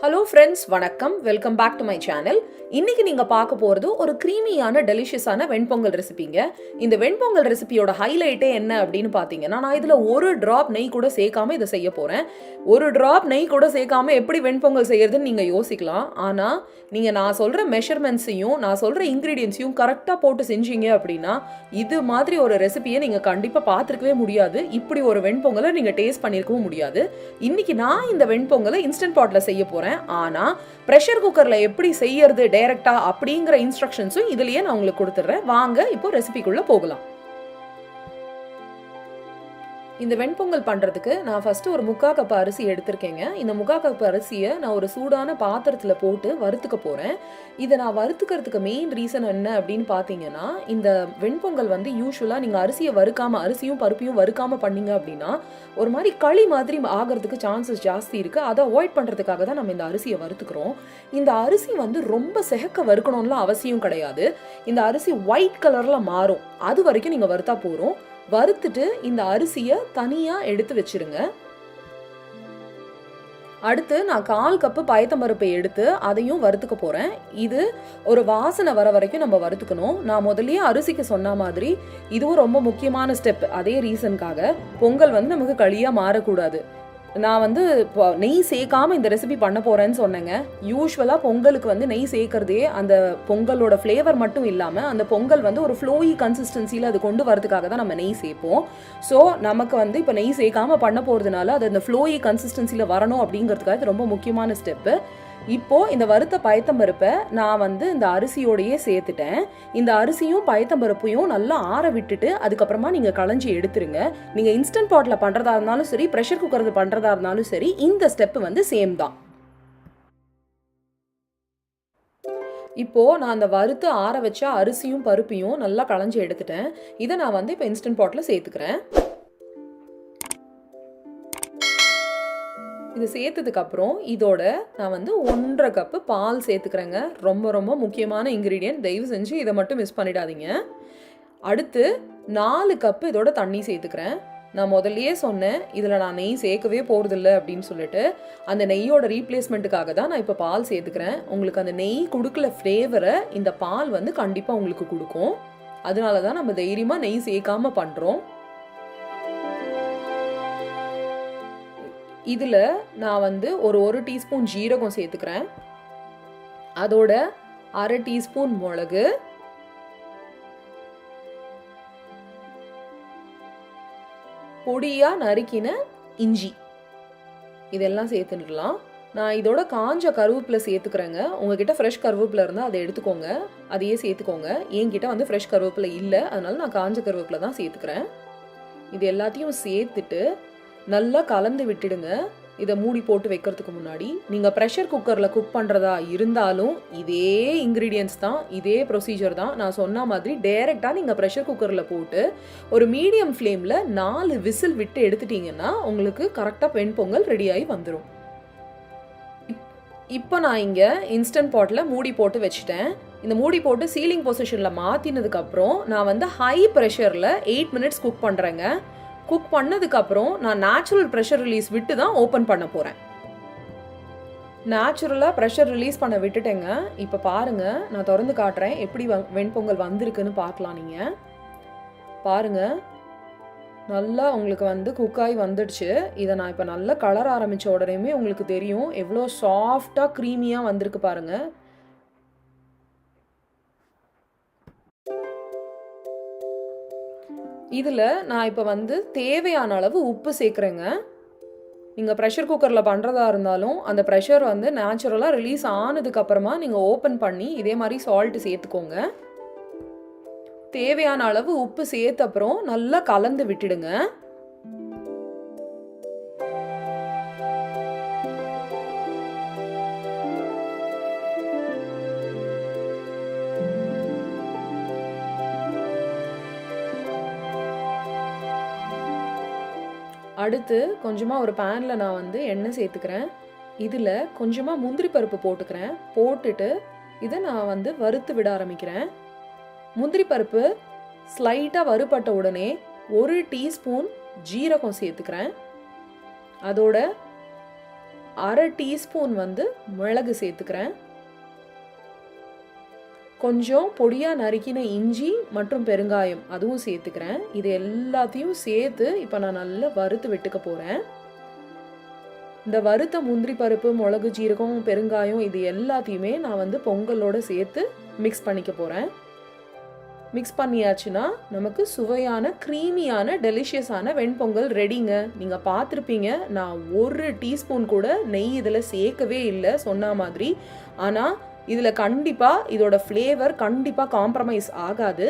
Hello friends, வணக்கம். Welcome back to my channel. இன்னைக்கு நீங்கள் பார்க்க போகிறது ஒரு க்ரீமியான டெலிஷியஸான வெண்பொங்கல் ரெசிபிங்க. இந்த வெண்பொங்கல் ரெசிபியோட ஹைலைட்டே என்ன அப்படின்னு பார்த்தீங்கன்னா, நான் இதில் ஒரு ட்ராப் நெய் கூட சேர்க்காம இதை செய்ய போகிறேன். ஒரு ட்ராப் நெய் கூட சேர்க்காம எப்படி வெண்பொங்கல் செய்யறதுன்னு நீங்கள் யோசிக்கலாம். ஆனால் நீங்கள் நான் சொல்கிற மெஷர்மெண்ட்ஸையும் நான் சொல்கிற இன்க்ரீடியன்ஸையும் கரெக்டாக போட்டு செஞ்சீங்க அப்படின்னா இது மாதிரி ஒரு ரெசிபியை நீங்கள் கண்டிப்பாக பார்த்துருக்கவே முடியாது. இப்படி ஒரு வெண்பொங்கலை நீங்கள் டேஸ்ட் பண்ணியிருக்கவும் முடியாது. இன்னைக்கு நான் இந்த வெண்பொங்கலை இன்ஸ்டன்ட் பாட்டில் செய்ய போகிறேன். ஆனால் ப்ரெஷர் குக்கரில் எப்படி செய்யறது டைரக்டா அப்படிங்கிற இன்ஸ்ட்ரக்ஷன்ஸும் இதுலயே நான் உங்களுக்கு கொடுத்துட்றேன். வாங்க இப்போ ரெசிபிக்குள்ள போகலாம். இந்த வெண்பொங்கல் பண்ணுறதுக்கு நான் ஃபஸ்ட்டு ஒரு 3/4 கப் அரிசி எடுத்திருக்கேங்க. இந்த 3/4 கப் அரிசியை நான் ஒரு சூடான பாத்திரத்தில் போட்டு வறுத்துக்க போகிறேன். இதை நான் வறுத்துக்கிறதுக்கு மெயின் ரீசன் என்ன அப்படின்னு பார்த்தீங்கன்னா, இந்த வெண்பொங்கல் வந்து யூஸ்வலாக நீங்கள் அரிசியை வறுக்காமல், அரிசியும் பருப்பையும் வறுக்காமல் பண்ணீங்க அப்படின்னா ஒரு மாதிரி களி மாதிரி ஆகிறதுக்கு சான்சஸ் ஜாஸ்தி இருக்குது. அதை அவாய்ட் பண்ணுறதுக்காக தான் நம்ம இந்த அரிசியை வறுத்துக்கிறோம். இந்த அரிசி வந்து ரொம்ப செகக்க வறுக்கணும்லாம் அவசியம் கிடையாது. இந்த அரிசி ஒயிட் கலரில் மாறும், அது வரைக்கும் நீங்கள் வறுத்தா போகிறோம். வறுத்துட்டு இந்த அரிசியை தனியாக எடுத்து வச்சிருங்க. அடுத்து நான் 1/4 கப்பு பயத்தம்பருப்பை எடுத்து அதையும் வறுத்துக்க போகிறேன். இது ஒரு வாசனை வர வரைக்கும் நம்ம வறுத்துக்கணும். நான் முதல்லயே அரிசிக்கு சொன்ன மாதிரி இதுவும் ரொம்ப முக்கியமான ஸ்டெப். அதே ரீசனுக்காக பொங்கல் வந்து நமக்கு களியாக மாறக்கூடாது. நான் வந்து நெய் சேர்க்காம இந்த ரெசிபி பண்ண போகிறேன்னு சொன்னேங்க. யூஸ்வலாக பொங்கலுக்கு வந்து நெய் சேர்க்கறதே அந்த பொங்கலோட ஃப்ளேவர் மட்டும் இல்லாமல் அந்த பொங்கல் வந்து ஒரு ஃப்ளோயி கன்சிஸ்டன்சியில் அது கொண்டு வரதுக்காக தான் நம்ம நெய் சேர்ப்போம். ஸோ நமக்கு வந்து இப்போ நெய் சேர்க்காம பண்ண போகிறதுனால அது அந்த ஃப்ளோயி கன்சிஸ்டன்சியில் வரணும் அப்படிங்கிறதுக்காக இது ரொம்ப முக்கியமான ஸ்டெப்பு. இப்போது இந்த வறுத்த பயத்தம்பருப்பை நான் வந்து இந்த அரிசியோடையே சேர்த்துட்டேன். இந்த அரிசியும் பயத்தம்பருப்பையும் நல்லா ஆற விட்டுட்டு அதுக்கப்புறமா நீங்கள் களைஞ்சி எடுத்துருங்க. நீங்கள் இன்ஸ்டன்ட் பாட்டில் பண்ணுறதா இருந்தாலும் சரி, ப்ரெஷர் குக்கரில் பண்ணுறதா இருந்தாலும் சரி, இந்த ஸ்டெப்பு வந்து சேம் தான். இப்போது நான் அந்த வறுத்து ஆற வச்ச அரிசியும் பருப்பையும் நல்லா களைஞ்சி எடுத்துட்டேன். இதை நான் வந்து இப்போ இன்ஸ்டன்ட் பாட்டில் சேர்த்துக்கிறேன். இது சேர்த்ததுக்கப்புறம் இதோட நான் வந்து 1/2 கப்பு பால் சேர்த்துக்கிறேங்க. ரொம்ப ரொம்ப முக்கியமான இன்க்ரீடியன்ட், தயவு செஞ்சு இதை மட்டும் மிஸ் பண்ணிடாதீங்க. அடுத்து 4 கப்பு இதோட தண்ணி சேர்த்துக்கிறேன். நான் முதல்லையே சொன்னேன் இதில் நான் நெய் சேர்க்கவே போகிறதில்ல அப்படின்னு சொல்லிட்டு. அந்த நெய்யோட ரீப்ளேஸ்மெண்ட்டுக்காக தான் நான் இப்போ பால் சேர்த்துக்கிறேன். உங்களுக்கு அந்த நெய் கொடுக்கல ஃப்ளேவரை இந்த பால் வந்து கண்டிப்பாக உங்களுக்கு கொடுக்கும். அதனால தான் நம்ம தைரியமாக நெய் சேர்க்காமல் பண்ணுறோம். இதில் நான் வந்து ஒரு டீஸ்பூன் ஜீரகம் சேர்த்துக்கிறேன். அதோட 1/2 டீஸ்பூன் மிளகு, பொடியாக நறுக்கின இஞ்சி, இதெல்லாம் சேர்த்துடலாம். நான் இதோட காஞ்ச கருவேப்பிலை சேர்த்துக்கிறேங்க. உங்ககிட்ட ஃப்ரெஷ் கருவேப்பிலை இருந்தால் அதை எடுத்துக்கோங்க, அதையே சேர்த்துக்கோங்க. என்கிட்ட வந்து ஃப்ரெஷ் கருவேப்பிலை இல்லை, அதனால நான் காஞ்ச கருவேப்பிலை தான் சேர்த்துக்கிறேன். இது எல்லாத்தையும் சேர்த்துட்டு நல்லா கலந்து விட்டுடுங்க. இதை மூடி போட்டு வைக்கிறதுக்கு முன்னாடி நீங்கள் ப்ரெஷர் குக்கரில் குக் பண்ணுறதா இருந்தாலும் இதே இன்க்ரீடியன்ஸ் தான், இதே ப்ரொசீஜர் தான். நான் சொன்ன மாதிரி டைரெக்டாக நீங்கள் ப்ரெஷர் குக்கரில் போட்டு ஒரு மீடியம் ஃப்ளேமில் 4 விசில் விட்டு எடுத்துட்டிங்கன்னா உங்களுக்கு கரெக்டாக வெண்பொங்கல் ரெடியாகி வந்துடும். இப்போ நான் இங்கே இன்ஸ்டன்ட் பாட்டில் மூடி போட்டு வச்சுட்டேன். இந்த மூடி போட்டு சீலிங் பொசிஷனில் மாற்றினதுக்கப்புறம் நான் வந்து ஹை ப்ரெஷரில் 8 மினிட்ஸ் குக் பண்ணுறேங்க. குக் பண்ணதுக்கப்புறம் நான் நேச்சுரல் ப்ரெஷர் ரிலீஸ் விட்டு தான் ஓப்பன் பண்ண போகிறேன். நேச்சுரலாக ப்ரெஷர் ரிலீஸ் பண்ண விட்டுட்டேங்க. இப்போ பாருங்கள், நான் திறந்து காட்டுறேன் எப்படி வெண்பொங்கல் வந்திருக்குன்னு பார்க்கலாம். நீங்கள் பாருங்கள், நல்லா உங்களுக்கு வந்து குக்காகி வந்துடுச்சு. இதை நான் இப்போ நல்லா கலர ஆரம்பித்த உடனேயுமே உங்களுக்கு தெரியும் எவ்வளோ சாஃப்டாக க்ரீமியாக வந்திருக்கு பாருங்கள். இதில் நான் இப்போ வந்து தேவையான அளவு உப்பு சேர்க்குறேங்க. நீங்கள் ப்ரெஷர் குக்கரில் பண்ணுறதா இருந்தாலும் அந்த ப்ரெஷர் வந்து நேச்சுரலாக ரிலீஸ் ஆனதுக்கப்புறமா நீங்கள் ஓப்பன் பண்ணி இதே மாதிரி சால்ட்டு சேர்த்துக்கோங்க. தேவையான அளவு உப்பு சேர்த்த அப்புறம் நல்லா கலந்து விட்டுடுங்க. அடுத்து கொஞ்சமாக ஒரு பேனில் நான் வந்து எண்ணெய் சேர்த்துக்கிறேன். இதில் கொஞ்சமாக முந்திரி பருப்பு போட்டுக்கிறேன். போட்டுட்டு இதை நான் வந்து வறுத்து விட ஆரம்பிக்கிறேன். முந்திரி பருப்பு ஸ்லைட்டாக வறுபட்ட உடனே 1 டீஸ்பூன் ஜீரகம் சேர்த்துக்கிறேன். அதோட 1/2 டீஸ்பூன் வந்து மிளகு சேர்த்துக்கிறேன். கொஞ்சம் பொடியாக நறுக்கின இஞ்சி மற்றும் பெருங்காயம் அதுவும் சேர்த்துக்கிறேன். இது எல்லாத்தையும் சேர்த்து இப்போ நான் நல்லா வறுத்து விட்டுக்க போகிறேன். இந்த வறுத்த முந்திரி பருப்பு, மிளகு, ஜீரகம், பெருங்காயம் இது எல்லாத்தையுமே நான் வந்து பொங்கலோடு சேர்த்து மிக்ஸ் பண்ணிக்க போகிறேன். மிக்ஸ் பண்ணியாச்சுன்னா நமக்கு சுவையான க்ரீமியான டெலிஷியஸான வெண்பொங்கல் ரெடிங்க. நீங்கள் பார்த்துருப்பீங்க, நான் 1 டீஸ்பூன் கூட நெய் இதில் சேர்க்கவே இல்லை சொன்ன மாதிரி. ஆனால் இதில் கண்டிப்பாக இதோட ஃப்ளேவர் கண்டிப்பாக காம்ப்ரமைஸ் ஆகாது.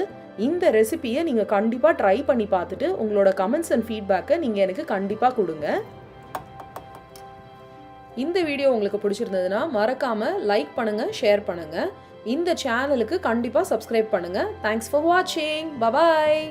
இந்த ரெசிபியை நீங்கள் கண்டிப்பாக ட்ரை பண்ணி பார்த்துட்டு உங்களோட கமெண்ட்ஸ் அண்ட் ஃபீட்பேக்கை நீங்கள் எனக்கு கண்டிப்பாக கொடுங்க. இந்த வீடியோ உங்களுக்கு பிடிச்சிருந்ததுன்னா மறக்காமல் லைக் பண்ணுங்கள், ஷேர் பண்ணுங்கள். இந்த சேனலுக்கு கண்டிப்பாக சப்ஸ்கிரைப் பண்ணுங்கள். தேங்க்ஸ் ஃபார் வாட்சிங். பபாய்.